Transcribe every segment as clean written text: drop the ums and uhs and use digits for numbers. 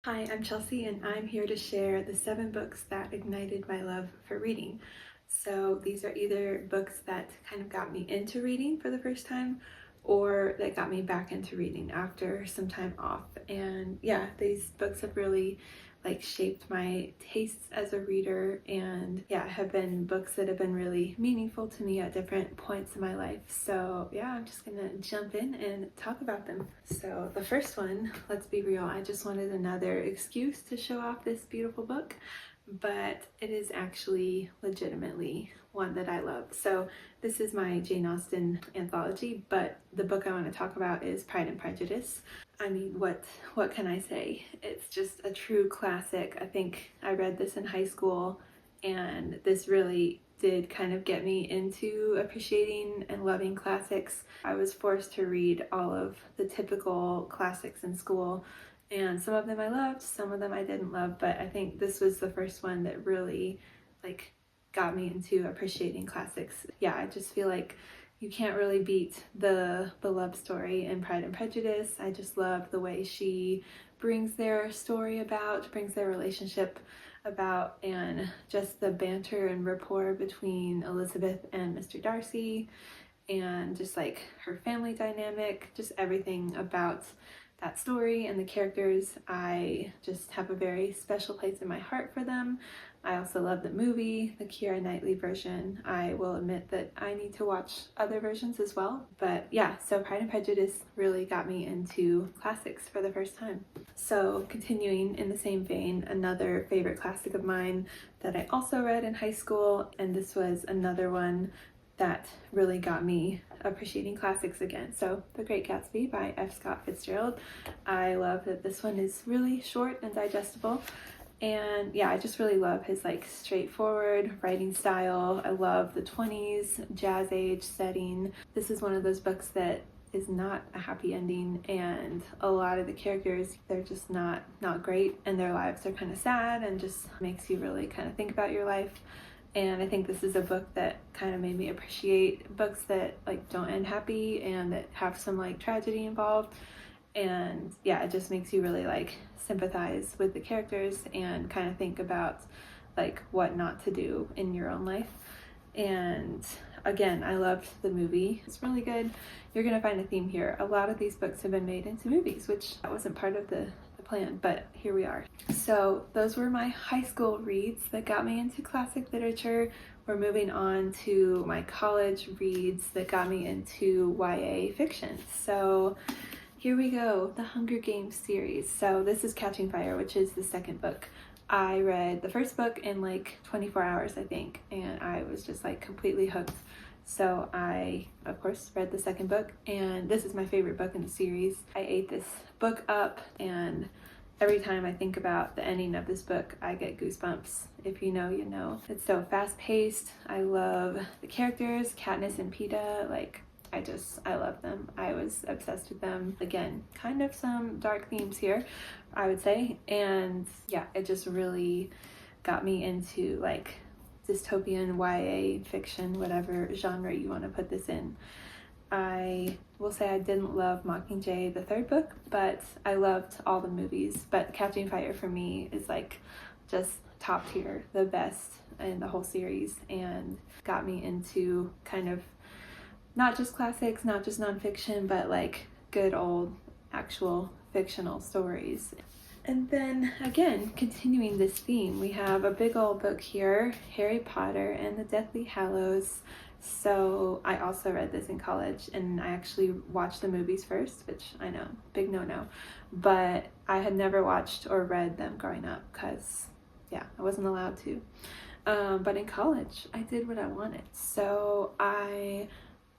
Hi, I'm Chelsea, and I'm here to share the 7 books that ignited my love for reading. So these are either books that kind of got me into reading for the first time or that got me back into reading after some time off. And yeah, these books have really shaped my tastes as a reader, and yeah, have been books that have been really meaningful to me at different points in my life. So yeah, I'm just gonna jump in and talk about them. So the first one, let's be real, I just wanted another excuse to show off this beautiful book, but it is actually legitimately one that I love. So this is my Jane Austen anthology, but the book I want to talk about is Pride and Prejudice. I mean, what can I say? It's just a true classic. I think I read this in high school, and this really did kind of get me into appreciating and loving classics. I was forced to read all of the typical classics in school, and some of them I loved, some of them I didn't love, but I think this was the first one that really got me into appreciating classics. Yeah, I just feel like you can't really beat the love story in Pride and Prejudice. I just love the way she brings their story about, brings their relationship about, and just the banter and rapport between Elizabeth and Mr. Darcy, and just her family dynamic, just everything about that story and the characters. I just have a very special place in my heart for them. I also love the movie, the Keira Knightley version. I will admit that I need to watch other versions as well. But yeah, so Pride and Prejudice really got me into classics for the first time. So continuing in the same vein, another favorite classic of mine that I also read in high school, and this was another one that really got me appreciating classics again. So The Great Gatsby by F. Scott Fitzgerald. I love that this one is really short and digestible. And yeah, I just really love his straightforward writing style. I love the 20s jazz age setting. This is one of those books that is not a happy ending, and a lot of the characters, they're just not great, and their lives are kind of sad and just makes you really kind of think about your life. And I think this is a book that kind of made me appreciate books that don't end happy and that have some tragedy involved. And yeah, it just makes you really sympathize with the characters and kind of think about what not to do in your own life. And again, I loved the movie. It's really good. You're gonna find a theme here. A lot of these books have been made into movies, which that wasn't part of the plan, but here we are. So those were my high school reads that got me into classic literature. We're moving on to my college reads that got me into YA fiction. So here we go, the Hunger Games series. So this is Catching Fire, which is the second book. I read the first book in 24 hours, I think, and I was just completely hooked. So I, of course, read the second book, and this is my favorite book in the series. I ate this book up, and every time I think about the ending of this book, I get goosebumps. If you know, you know. It's so fast-paced. I love the characters, Katniss and Peeta. I love them. I was obsessed with them. Again, kind of some dark themes here, I would say. And yeah, it just really got me into dystopian YA fiction, whatever genre you want to put this in. I will say I didn't love Mockingjay, the third book, but I loved all the movies. But Catching Fire for me is just top tier, the best in the whole series, and got me into kind of not just classics, not just nonfiction, but good old actual fictional stories. And then again, continuing this theme, we have a big old book here, Harry Potter and the Deathly Hallows. So I also read this in college, and I actually watched the movies first, which I know, big no-no, but I had never watched or read them growing up because yeah, I wasn't allowed to. But in college, I did what I wanted. So I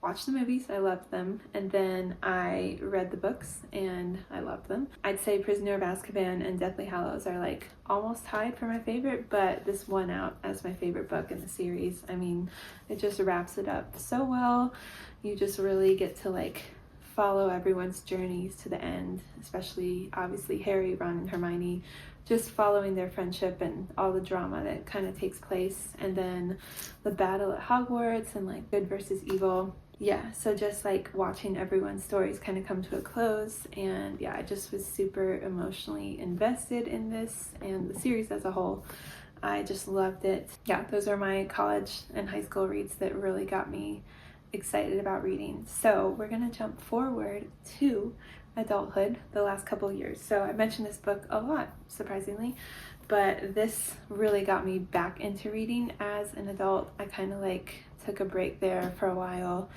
watched the movies, I loved them, and then I read the books and I loved them. I'd say Prisoner of Azkaban and Deathly Hallows are almost tied for my favorite, but this won out as my favorite book in the series. I mean, it just wraps it up so well. You just really get to follow everyone's journeys to the end, especially obviously Harry, Ron, and Hermione, just following their friendship and all the drama that kind of takes place, and then the battle at Hogwarts and good versus evil. yeah, so just like watching everyone's stories kind of come to a close, and yeah, I just was super emotionally invested in this and the series as a whole. I just loved it. Yeah, those are my college and high school reads that really got me excited about reading. So we're gonna jump forward to adulthood, the last couple years. So I mentioned this book a lot, surprisingly, but this really got me back into reading as an adult. I kind of like took a break there for a while,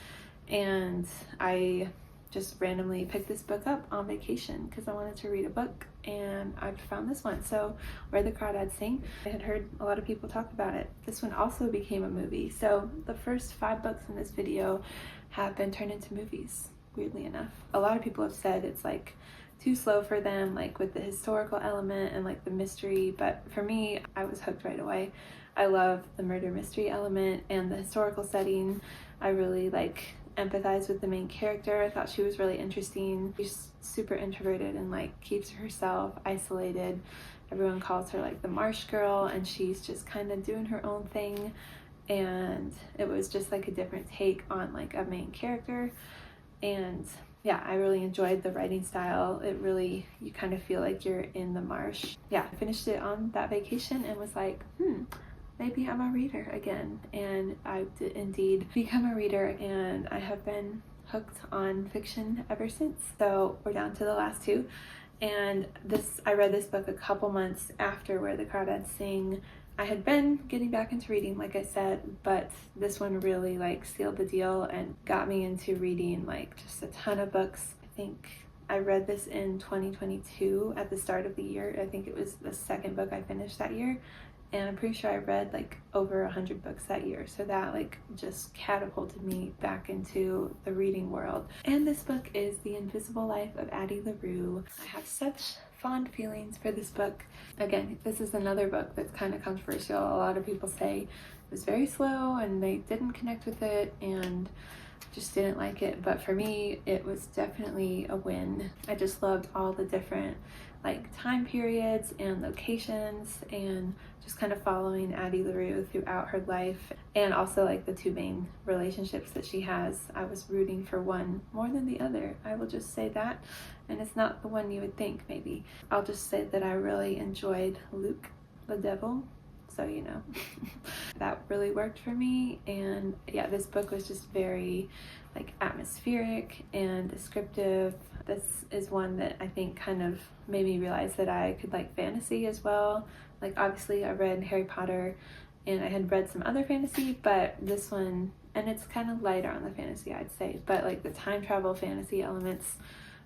and I just randomly picked this book up on vacation because I wanted to read a book, and I found this one. So Where the Crawdads Sing. I had heard a lot of people talk about it. This one also became a movie. So the first 5 books in this video have been turned into movies, weirdly enough. A lot of people have said it's like too slow for them, like with the historical element and like the mystery, but for me, I was hooked right away. I love the murder mystery element and the historical setting. I really like empathize with the main character. I thought she was really interesting. She's super introverted and like keeps herself isolated. Everyone calls her like the marsh girl, and she's just kind of doing her own thing, and it was just like a different take on like a main character. And yeah, I really enjoyed the writing style. It really, you kind of feel like you're in the marsh. Yeah, I finished it on that vacation and was like, maybe I'm a reader again. And I did indeed become a reader, and I have been hooked on fiction ever since. So we're down to the last 2. And I read this book a couple months after Where the Crawdads Sing. I had been getting back into reading, like I said, but this one really like sealed the deal and got me into reading like just a ton of books. I think I read this in 2022 at the start of the year. I think it was the second book I finished that year. And I'm pretty sure I read like over 100 books that year. So that like just catapulted me back into the reading world. And this book is The Invisible Life of Addie LaRue. I have such fond feelings for this book. Again, this is another book that's kind of controversial. A lot of people say it was very slow and they didn't connect with it and just didn't like it. But for me, it was definitely a win. I just loved all the different like time periods and locations, and just kind of following Addie LaRue throughout her life, and also like the 2 main relationships that she has. I was rooting for one more than the other. I will just say that, and it's not the one you would think maybe. I'll just say that I really enjoyed Luke the devil, so you know. That really worked for me. And yeah, this book was just very like atmospheric and descriptive. This is one that I think kind of made me realize that I could like fantasy as well. Like obviously I read Harry Potter and I had read some other fantasy, but this one, and it's kind of lighter on the fantasy I'd say, but like the time travel fantasy elements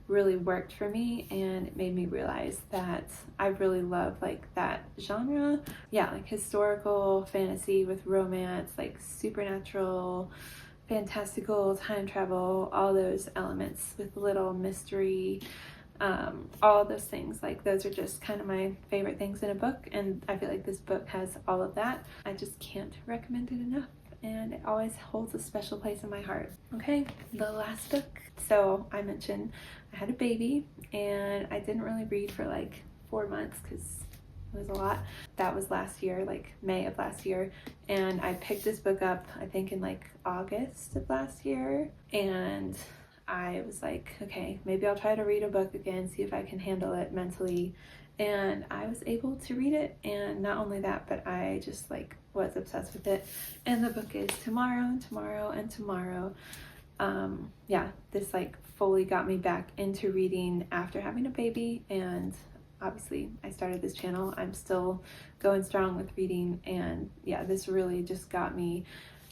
really worked for me, and it made me realize that I really love like that genre. Yeah, like historical fantasy with romance, like supernatural, fantastical, time travel, all those elements with little mystery, all those things. Like those are just kind of my favorite things in a book, and I feel like this book has all of that. I just can't recommend it enough, and it always holds a special place in my heart. Okay, the last book. So I mentioned I had a baby, and I didn't really read for like 4 months because it was a lot. That was last year, like May of last year, and I picked this book up I think in like August of last year, and I was like, okay, maybe I'll try to read a book again, see if I can handle it mentally. And I was able to read it, and not only that, but I just like was obsessed with it. And the book is Tomorrow and Tomorrow and Tomorrow. Yeah, this like fully got me back into reading after having a baby, and obviously I started this channel. I'm still going strong with reading, and yeah, this really just got me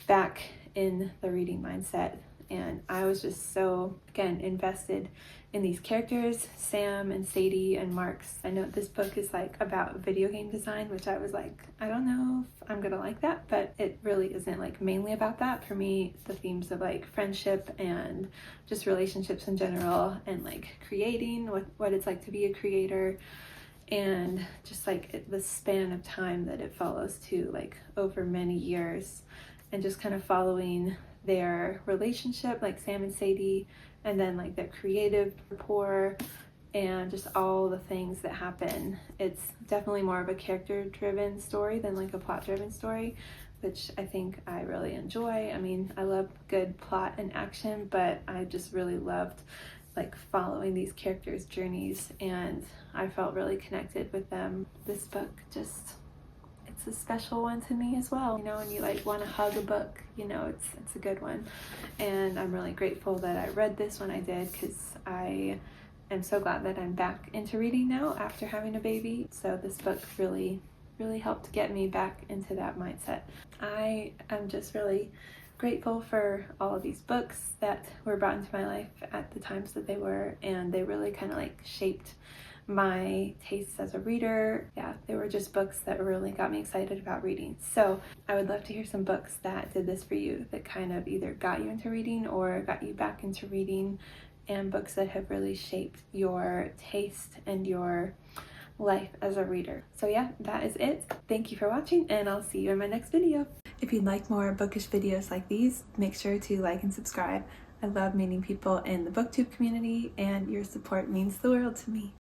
back in the reading mindset. And I was just so, again, invested in these characters, Sam and Sadie and Marks. I know this book is like about video game design, which I was like, I don't know if I'm gonna like that, but it really isn't like mainly about that. For me, the themes of like friendship and just relationships in general, and like creating, what it's like to be a creator, and just like the span of time that it follows to, like over many years, and just kind of following their relationship, like Sam and Sadie, and then like their creative rapport, and just all the things that happen. It's definitely more of a character driven story than like a plot driven story, which I think I really enjoy. I mean, I love good plot and action, but I just really loved like following these characters' journeys, and I felt really connected with them. This book just, it's a special one to me as well. You know, when you like want to hug a book, you know, it's a good one. And I'm really grateful that I read this when I did, because I am so glad that I'm back into reading now after having a baby. So this book really helped get me back into that mindset. I am just really grateful for all of these books that were brought into my life at the times that they were, and they really kind of like shaped my tastes as a reader. Yeah, they were just books that really got me excited about reading. So I would love to hear some books that did this for you, that kind of either got you into reading or got you back into reading, and books that have really shaped your taste and your life as a reader. So yeah, that is it. Thank you for watching, and I'll see you in my next video. If you'd like more bookish videos like these, make sure to like and subscribe. I love meeting people in the booktube community, and your support means the world to me.